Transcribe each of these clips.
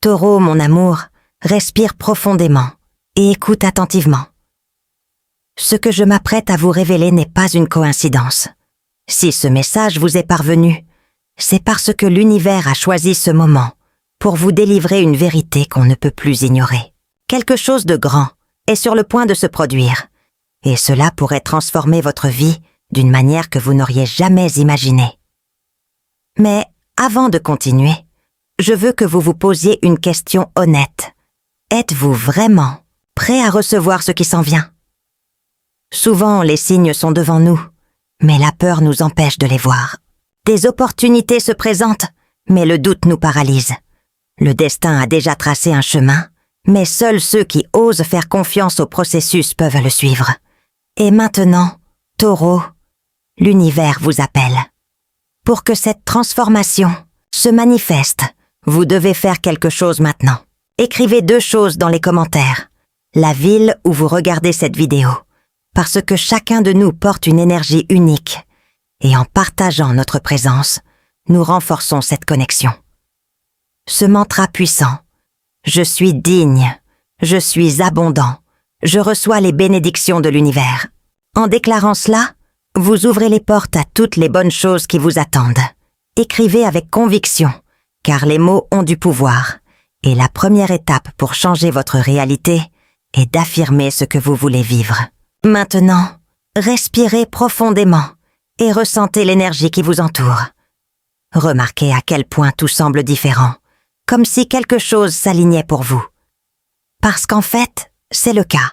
Taureau, mon amour, respire profondément et écoute attentivement. Ce que je m'apprête à vous révéler n'est pas une coïncidence. Si ce message vous est parvenu, c'est parce que l'univers a choisi ce moment pour vous délivrer une vérité qu'on ne peut plus ignorer. Quelque chose de grand est sur le point de se produire, et cela pourrait transformer votre vie d'une manière que vous n'auriez jamais imaginée. Mais avant de continuer, je veux que vous vous posiez une question honnête. Êtes-vous vraiment prêt à recevoir ce qui s'en vient? Souvent, les signes sont devant nous, mais la peur nous empêche de les voir. Des opportunités se présentent, mais le doute nous paralyse. Le destin a déjà tracé un chemin, mais seuls ceux qui osent faire confiance au processus peuvent le suivre. Et maintenant, Taureau, l'univers vous appelle. Pour que cette transformation se manifeste, vous devez faire quelque chose maintenant. Écrivez 2 choses dans les commentaires. La ville où vous regardez cette vidéo, parce que chacun de nous porte une énergie unique, et en partageant notre présence, nous renforçons cette connexion. Ce mantra puissant, je suis digne, je suis abondant, je reçois les bénédictions de l'univers. En déclarant cela, vous ouvrez les portes à toutes les bonnes choses qui vous attendent. Écrivez avec conviction, car les mots ont du pouvoir, et la première étape pour changer votre réalité est d'affirmer ce que vous voulez vivre. Maintenant, respirez profondément et ressentez l'énergie qui vous entoure. Remarquez à quel point tout semble différent, comme si quelque chose s'alignait pour vous. Parce qu'en fait, c'est le cas.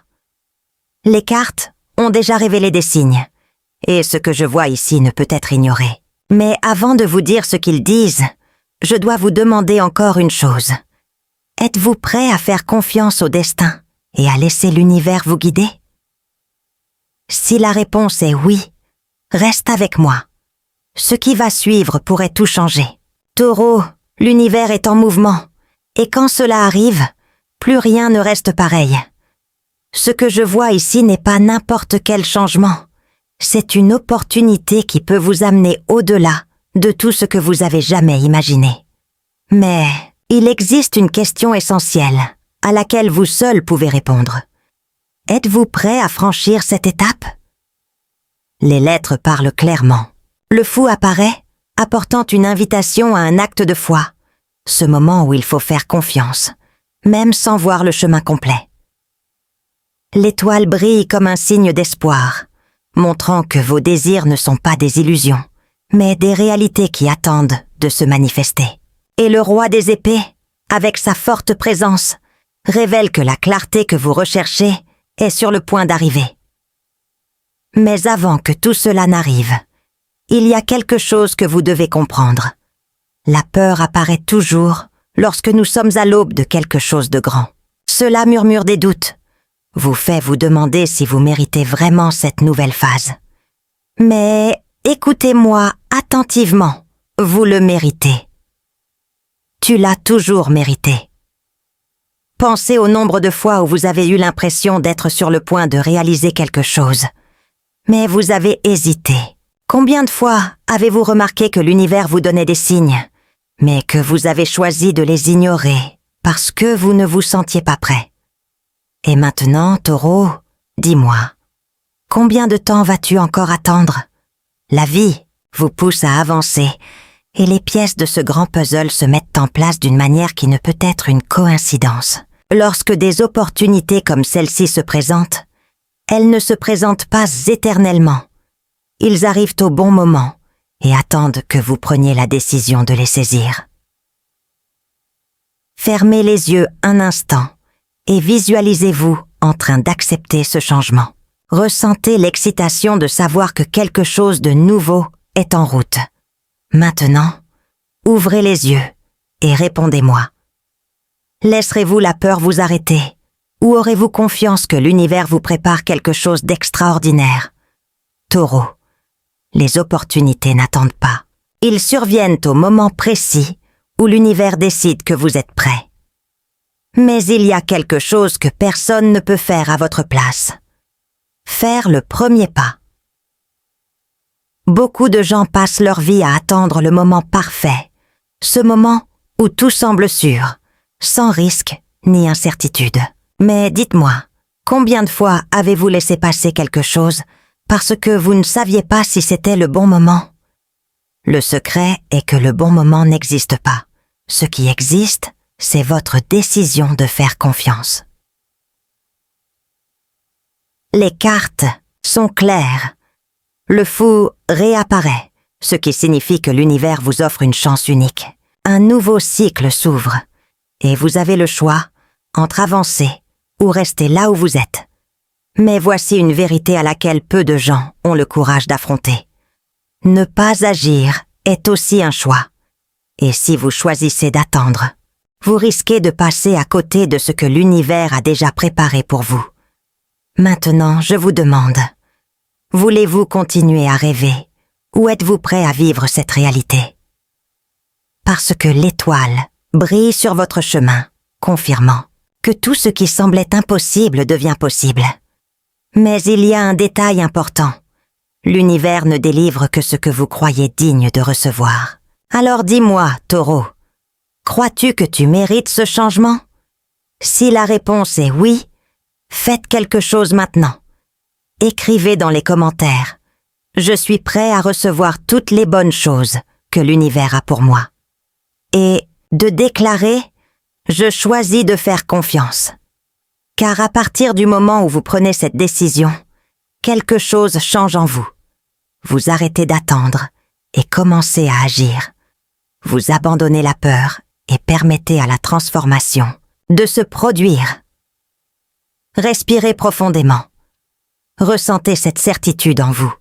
Les cartes ont déjà révélé des signes, et ce que je vois ici ne peut être ignoré. Mais avant de vous dire ce qu'ils disent, je dois vous demander encore une chose. Êtes-vous prêt à faire confiance au destin et à laisser l'univers vous guider? Si la réponse est oui, reste avec moi. Ce qui va suivre pourrait tout changer. Taureau, l'univers est en mouvement, et quand cela arrive, plus rien ne reste pareil. Ce que je vois ici n'est pas n'importe quel changement. C'est une opportunité qui peut vous amener au-delà de tout ce que vous avez jamais imaginé. Mais il existe une question essentielle à laquelle vous seul pouvez répondre. Êtes-vous prêt à franchir cette étape? Les lettres parlent clairement. Le fou apparaît, apportant une invitation à un acte de foi, ce moment où il faut faire confiance, même sans voir le chemin complet. L'étoile brille comme un signe d'espoir, montrant que vos désirs ne sont pas des illusions, mais des réalités qui attendent de se manifester. Et le roi des épées, avec sa forte présence, révèle que la clarté que vous recherchez est sur le point d'arriver. Mais avant que tout cela n'arrive, il y a quelque chose que vous devez comprendre. La peur apparaît toujours lorsque nous sommes à l'aube de quelque chose de grand. Cela murmure des doutes, vous fait vous demander si vous méritez vraiment cette nouvelle phase. Mais écoutez-moi attentivement, vous le méritez. Tu l'as toujours mérité. Pensez au nombre de fois où vous avez eu l'impression d'être sur le point de réaliser quelque chose. Mais vous avez hésité. Combien de fois avez-vous remarqué que l'univers vous donnait des signes, mais que vous avez choisi de les ignorer parce que vous ne vous sentiez pas prêt? Et maintenant, Taureau, dis-moi, combien de temps vas-tu encore attendre? La vie vous pousse à avancer, et les pièces de ce grand puzzle se mettent en place d'une manière qui ne peut être une coïncidence. Lorsque des opportunités comme celle-ci se présentent, elles ne se présentent pas éternellement. Ils arrivent au bon moment et attendent que vous preniez la décision de les saisir. Fermez les yeux un instant et visualisez-vous en train d'accepter ce changement. Ressentez l'excitation de savoir que quelque chose de nouveau est en route. Maintenant, ouvrez les yeux et répondez-moi. Laisserez-vous la peur vous arrêter ou aurez-vous confiance que l'univers vous prépare quelque chose d'extraordinaire? Taureau, les opportunités n'attendent pas. Ils surviennent au moment précis où l'univers décide que vous êtes prêt. Mais il y a quelque chose que personne ne peut faire à votre place. Faire le premier pas. Beaucoup de gens passent leur vie à attendre le moment parfait, ce moment où tout semble sûr, sans risque ni incertitude. Mais dites-moi, combien de fois avez-vous laissé passer quelque chose parce que vous ne saviez pas si c'était le bon moment? Le secret est que le bon moment n'existe pas. Ce qui existe, c'est votre décision de faire confiance. Les cartes sont claires. Le fou réapparaît, ce qui signifie que l'univers vous offre une chance unique. Un nouveau cycle s'ouvre, et vous avez le choix entre avancer ou rester là où vous êtes. Mais voici une vérité à laquelle peu de gens ont le courage d'affronter. Ne pas agir est aussi un choix. Et si vous choisissez d'attendre, vous risquez de passer à côté de ce que l'univers a déjà préparé pour vous. Maintenant, je vous demande, voulez-vous continuer à rêver ou êtes-vous prêt à vivre cette réalité? Parce que l'étoile brille sur votre chemin, confirmant que tout ce qui semblait impossible devient possible. Mais il y a un détail important. L'univers ne délivre que ce que vous croyez digne de recevoir. Alors dis-moi, Taureau, crois-tu que tu mérites ce changement? Si la réponse est oui, faites quelque chose maintenant. Écrivez dans les commentaires. Je suis prêt à recevoir toutes les bonnes choses que l'univers a pour moi. Et de déclarer, je choisis de faire confiance. Car à partir du moment où vous prenez cette décision, quelque chose change en vous. Vous arrêtez d'attendre et commencez à agir. Vous abandonnez la peur et permettez à la transformation de se produire. Respirez profondément. Ressentez cette certitude en vous.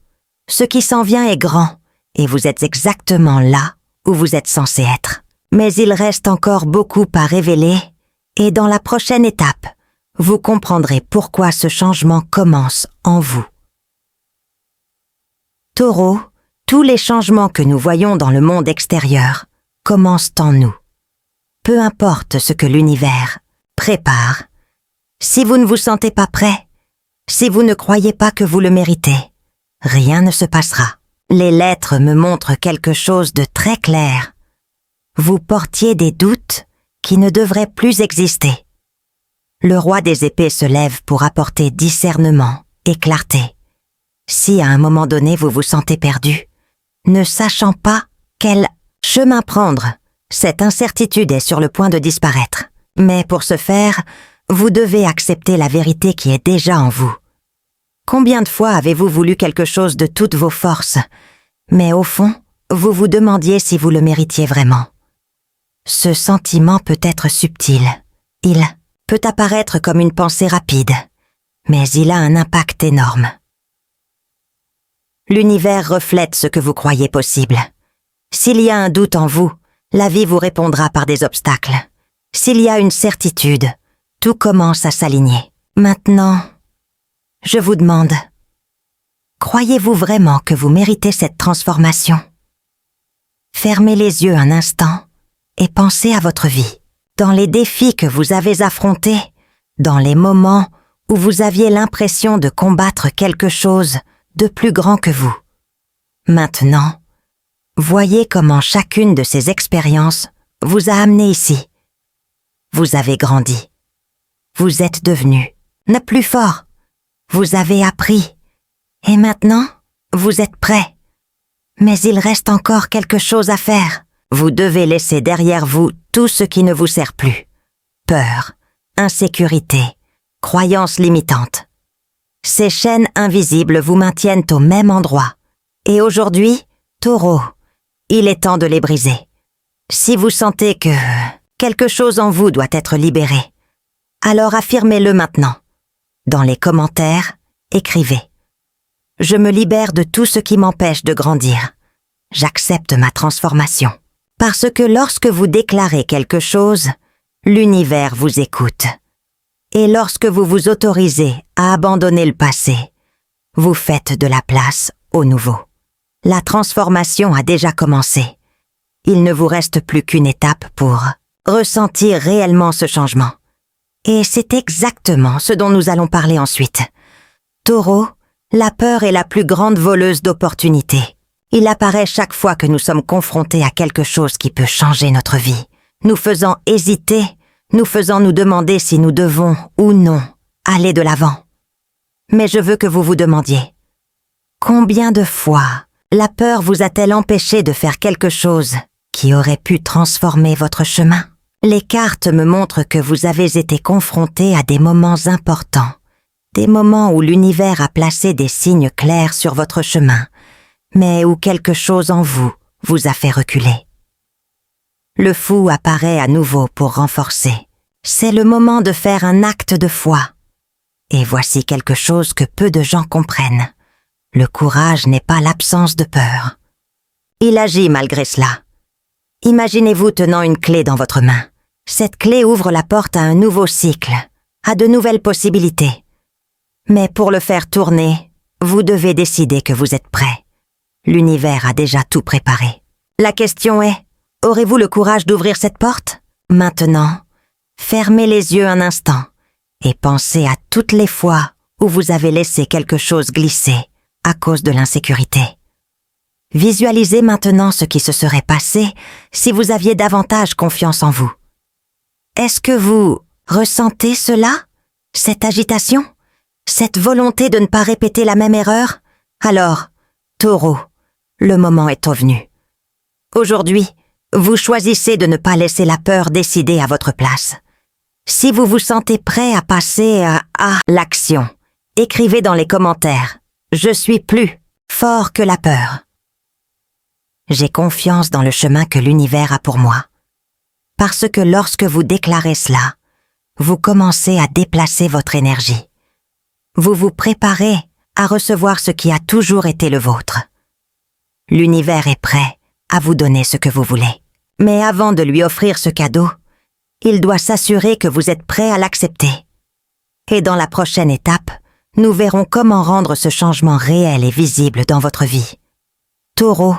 Ce qui s'en vient est grand et vous êtes exactement là où vous êtes censé être. Mais il reste encore beaucoup à révéler et dans la prochaine étape, vous comprendrez pourquoi ce changement commence en vous. Taureau, tous les changements que nous voyons dans le monde extérieur commencent en nous. Peu importe ce que l'univers prépare, si vous ne vous sentez pas prêt, si vous ne croyez pas que vous le méritez, rien ne se passera. Les lettres me montrent quelque chose de très clair. Vous portiez des doutes qui ne devraient plus exister. Le roi des épées se lève pour apporter discernement et clarté. Si à un moment donné vous vous sentez perdu, ne sachant pas quel chemin prendre, cette incertitude est sur le point de disparaître. Mais pour ce faire, vous devez accepter la vérité qui est déjà en vous. Combien de fois avez-vous voulu quelque chose de toutes vos forces, mais au fond, vous vous demandiez si vous le méritiez vraiment? Ce sentiment peut être subtil. Il peut apparaître comme une pensée rapide, mais il a un impact énorme. L'univers reflète ce que vous croyez possible. S'il y a un doute en vous, la vie vous répondra par des obstacles. S'il y a une certitude, tout commence à s'aligner. Maintenant, je vous demande, croyez-vous vraiment que vous méritez cette transformation? Fermez les yeux un instant et pensez à votre vie. Dans les défis que vous avez affrontés, dans les moments où vous aviez l'impression de combattre quelque chose de plus grand que vous. Maintenant, voyez comment chacune de ces expériences vous a amené ici. Vous avez grandi. Vous êtes devenu plus fort. Vous avez appris. Et maintenant, vous êtes prêt. Mais il reste encore quelque chose à faire. Vous devez laisser derrière vous tout ce qui ne vous sert plus. Peur, insécurité, croyances limitantes. Ces chaînes invisibles vous maintiennent au même endroit. Et aujourd'hui, Taureau, il est temps de les briser. Si vous sentez que quelque chose en vous doit être libéré, alors affirmez-le maintenant. Dans les commentaires, écrivez. Je me libère de tout ce qui m'empêche de grandir. J'accepte ma transformation. Parce que lorsque vous déclarez quelque chose, l'univers vous écoute. Et lorsque vous vous autorisez à abandonner le passé, vous faites de la place au nouveau. La transformation a déjà commencé. Il ne vous reste plus qu'une étape pour ressentir réellement ce changement. Et c'est exactement ce dont nous allons parler ensuite. Taureau, la peur est la plus grande voleuse d'opportunités. Il apparaît chaque fois que nous sommes confrontés à quelque chose qui peut changer notre vie, nous faisant hésiter, nous faisant nous demander si nous devons ou non aller de l'avant. Mais je veux que vous vous demandiez, combien de fois la peur vous a-t-elle empêché de faire quelque chose qui aurait pu transformer votre chemin? Les cartes me montrent que vous avez été confronté à des moments importants, des moments où l'univers a placé des signes clairs sur votre chemin, mais où quelque chose en vous a fait reculer. Le fou apparaît à nouveau pour renforcer. C'est le moment de faire un acte de foi. Et voici quelque chose que peu de gens comprennent. Le courage n'est pas l'absence de peur. Il agit malgré cela. Imaginez-vous tenant une clé dans votre main. Cette clé ouvre la porte à un nouveau cycle, à de nouvelles possibilités. Mais pour le faire tourner, vous devez décider que vous êtes prêt. L'univers a déjà tout préparé. La question est, aurez-vous le courage d'ouvrir cette porte? Maintenant, fermez les yeux un instant et pensez à toutes les fois où vous avez laissé quelque chose glisser à cause de l'insécurité. Visualisez maintenant ce qui se serait passé si vous aviez davantage confiance en vous. Est-ce que vous ressentez cela? Cette agitation? Cette volonté de ne pas répéter la même erreur? Alors, Taureau, le moment est revenu. Aujourd'hui, vous choisissez de ne pas laisser la peur décider à votre place. Si vous vous sentez prêt à passer à l'action, écrivez dans les commentaires « Je suis plus fort que la peur ». J'ai confiance dans le chemin que l'univers a pour moi. Parce que lorsque vous déclarez cela, vous commencez à déplacer votre énergie. Vous vous préparez à recevoir ce qui a toujours été le vôtre. L'univers est prêt à vous donner ce que vous voulez. Mais avant de lui offrir ce cadeau, il doit s'assurer que vous êtes prêt à l'accepter. Et dans la prochaine étape, nous verrons comment rendre ce changement réel et visible dans votre vie. Taureau,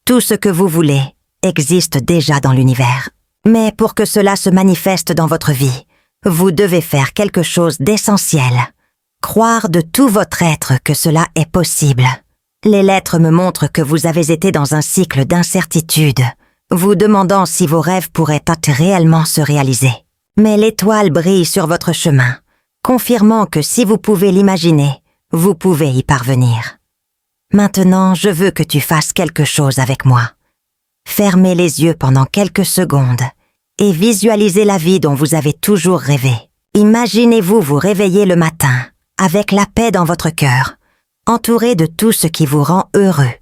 tout ce que vous voulez existe déjà dans l'univers. Mais pour que cela se manifeste dans votre vie, vous devez faire quelque chose d'essentiel. Croire de tout votre être que cela est possible. Les lettres me montrent que vous avez été dans un cycle d'incertitude, vous demandant si vos rêves pourraient réellement se réaliser. Mais l'étoile brille sur votre chemin, confirmant que si vous pouvez l'imaginer, vous pouvez y parvenir. Maintenant, je veux que tu fasses quelque chose avec moi. Fermez les yeux pendant quelques secondes et visualisez la vie dont vous avez toujours rêvé. Imaginez-vous vous réveiller le matin avec la paix dans votre cœur, entouré de tout ce qui vous rend heureux.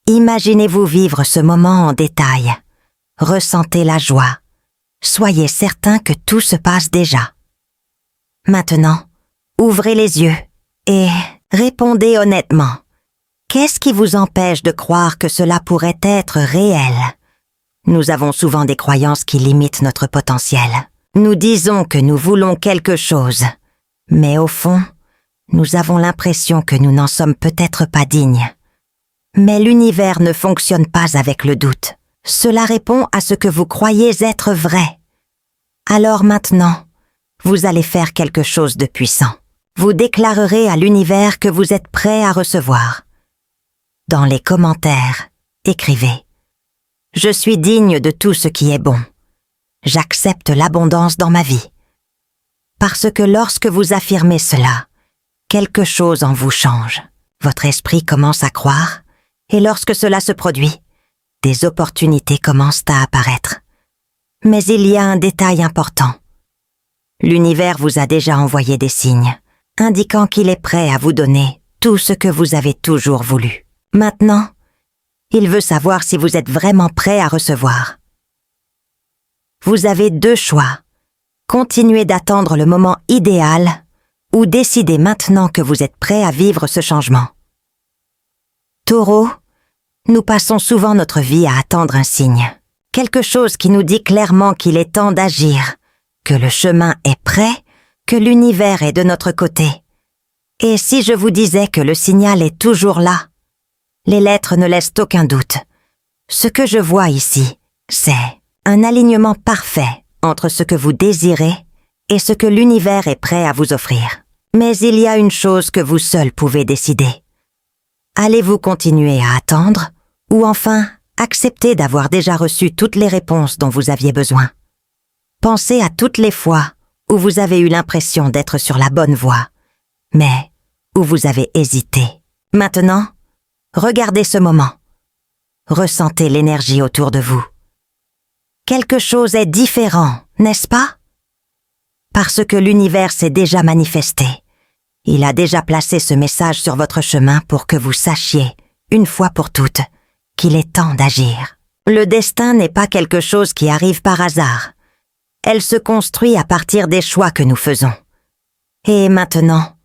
Imaginez-vous vivre ce moment en détail. Ressentez la joie. Soyez certain que tout se passe déjà. Maintenant, ouvrez les yeux et répondez honnêtement. Qu'est-ce qui vous empêche de croire que cela pourrait être réel? Nous avons souvent des croyances qui limitent notre potentiel. Nous disons que nous voulons quelque chose, mais au fond, nous avons l'impression que nous n'en sommes peut-être pas dignes. Mais l'univers ne fonctionne pas avec le doute. Cela répond à ce que vous croyez être vrai. Alors maintenant, vous allez faire quelque chose de puissant. Vous déclarerez à l'univers que vous êtes prêt à recevoir. Dans les commentaires, écrivez « Je suis digne de tout ce qui est bon. J'accepte l'abondance dans ma vie. » Parce que lorsque vous affirmez cela, quelque chose en vous change. Votre esprit commence à croire, et lorsque cela se produit, des opportunités commencent à apparaître. Mais il y a un détail important. L'univers vous a déjà envoyé des signes, indiquant qu'il est prêt à vous donner tout ce que vous avez toujours voulu. Maintenant, il veut savoir si vous êtes vraiment prêt à recevoir. Vous avez deux choix. Continuez d'attendre le moment idéal ou décidez maintenant que vous êtes prêt à vivre ce changement. Taureau, nous passons souvent notre vie à attendre un signe, quelque chose qui nous dit clairement qu'il est temps d'agir, que le chemin est prêt, que l'univers est de notre côté. Et si je vous disais que le signal est toujours là? Les lettres ne laissent aucun doute. Ce que je vois ici, c'est un alignement parfait entre ce que vous désirez et ce que l'univers est prêt à vous offrir. Mais il y a une chose que vous seul pouvez décider. Allez-vous continuer à attendre ou enfin accepter d'avoir déjà reçu toutes les réponses dont vous aviez besoin? Pensez à toutes les fois où vous avez eu l'impression d'être sur la bonne voie, mais où vous avez hésité. Maintenant, regardez ce moment. Ressentez l'énergie autour de vous. Quelque chose est différent, n'est-ce pas? Parce que l'univers s'est déjà manifesté. Il a déjà placé ce message sur votre chemin pour que vous sachiez, une fois pour toutes, qu'il est temps d'agir. Le destin n'est pas quelque chose qui arrive par hasard. Elle se construit à partir des choix que nous faisons. Et maintenant,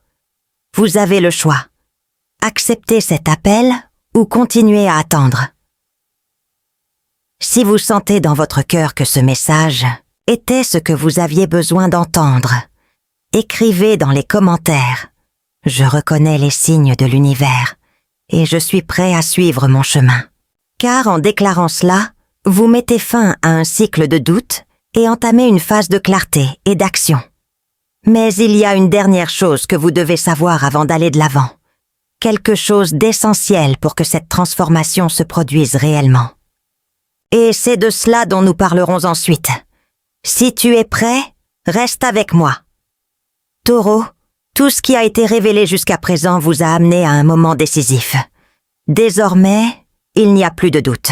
vous avez le choix. Acceptez cet appel ou continuez à attendre. Si vous sentez dans votre cœur que ce message était ce que vous aviez besoin d'entendre, écrivez dans les commentaires « Je reconnais les signes de l'univers et je suis prêt à suivre mon chemin ». Car en déclarant cela, vous mettez fin à un cycle de doute et entamez une phase de clarté et d'action. Mais il y a une dernière chose que vous devez savoir avant d'aller de l'avant. Quelque chose d'essentiel pour que cette transformation se produise réellement. Et c'est de cela dont nous parlerons ensuite. Si tu es prêt, reste avec moi. Taureau, tout ce qui a été révélé jusqu'à présent vous a amené à un moment décisif. Désormais, il n'y a plus de doute.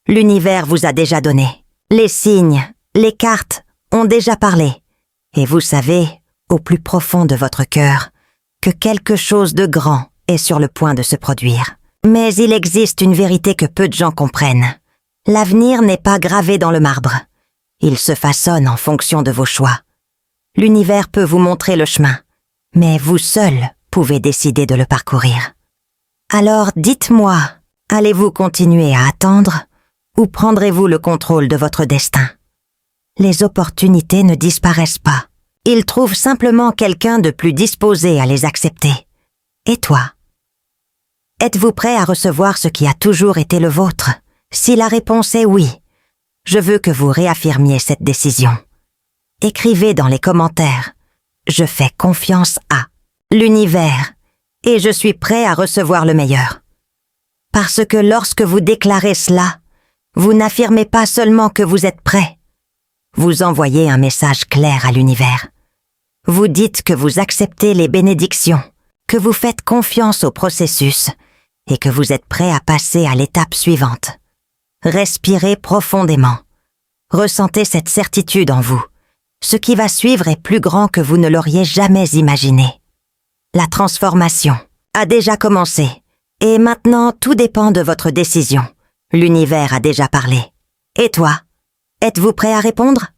L'univers vous a déjà donné. Les signes, les cartes ont déjà parlé. Et vous savez, au plus profond de votre cœur, que quelque chose de grand est sur le point de se produire. Mais il existe une vérité que peu de gens comprennent. L'avenir n'est pas gravé dans le marbre. Il se façonne en fonction de vos choix. L'univers peut vous montrer le chemin, mais vous seul pouvez décider de le parcourir. Alors dites-moi, allez-vous continuer à attendre ou prendrez-vous le contrôle de votre destin? Les opportunités ne disparaissent pas. Ils trouvent simplement quelqu'un de plus disposé à les accepter. Et toi? Êtes-vous prêt à recevoir ce qui a toujours été le vôtre? Si la réponse est oui, je veux que vous réaffirmiez cette décision. Écrivez dans les commentaires « Je fais confiance à l'univers et je suis prêt à recevoir le meilleur ». Parce que lorsque vous déclarez cela, vous n'affirmez pas seulement que vous êtes prêt. Vous envoyez un message clair à l'univers. Vous dites que vous acceptez les bénédictions, que vous faites confiance au processus et que vous êtes prêt à passer à l'étape suivante. Respirez profondément. Ressentez cette certitude en vous. Ce qui va suivre est plus grand que vous ne l'auriez jamais imaginé. La transformation a déjà commencé et maintenant tout dépend de votre décision. L'univers a déjà parlé. Et toi, êtes-vous prêt à répondre ?